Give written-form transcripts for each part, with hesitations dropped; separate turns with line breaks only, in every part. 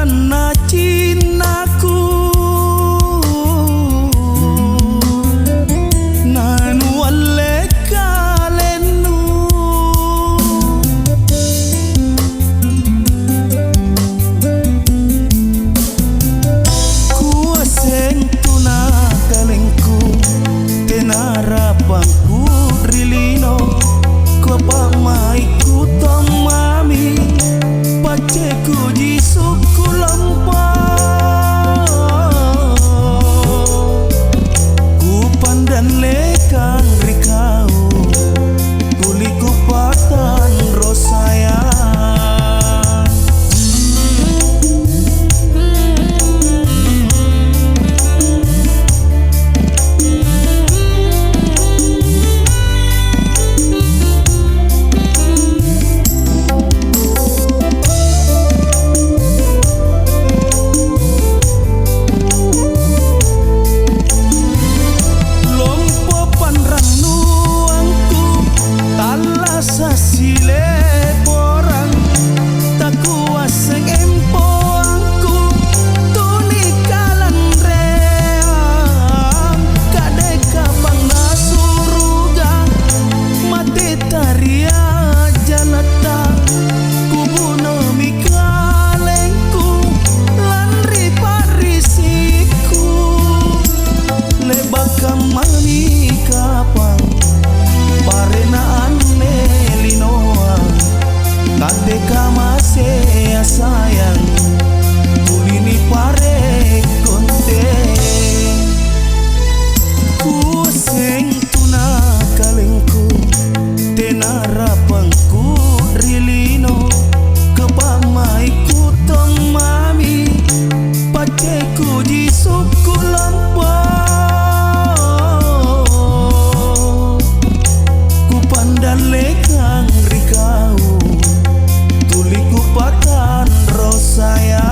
karena cintaku nan wale kalenu kuasen tuna kalengku tenarapangku rilino ko pamai ku tomami paceku jisuku lampa ku pandan lekang rikau kuliku patan rosaya sasile porang tak kuasa empo angku tunikalan reang kadeka bang nasuruga mati taria janata kubuno mikalengku lanri parisiku lebakam mami kapang parenaan Linoa kadeka masih sayang kulini pare konte ku sing tuna kalengku tenarapangku rilino kepamai ku tomami paceku jisuku lampa ku pandang lekang rikau tuliku patan rosaya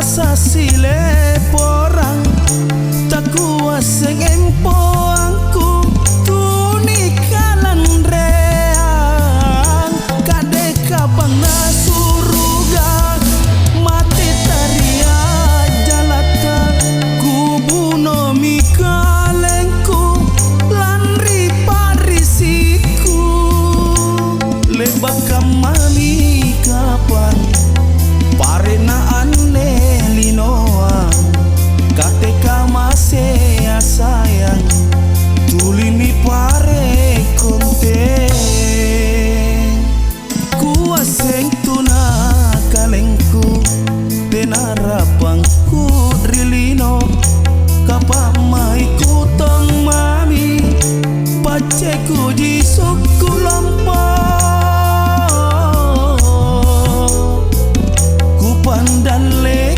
sasile porang tak kuasa empo angku tunikalan reang kadeka bang nasuruga mati taria jalata kubuno mikalengku lanri parisiku lebakam mami kapan parenaan Linoa kadeka masih sayang tulini pare konte kuaseng tuna kalengku tenarapangku rilino kapamai ku tong mami paceku jisuku lampa ku pandan le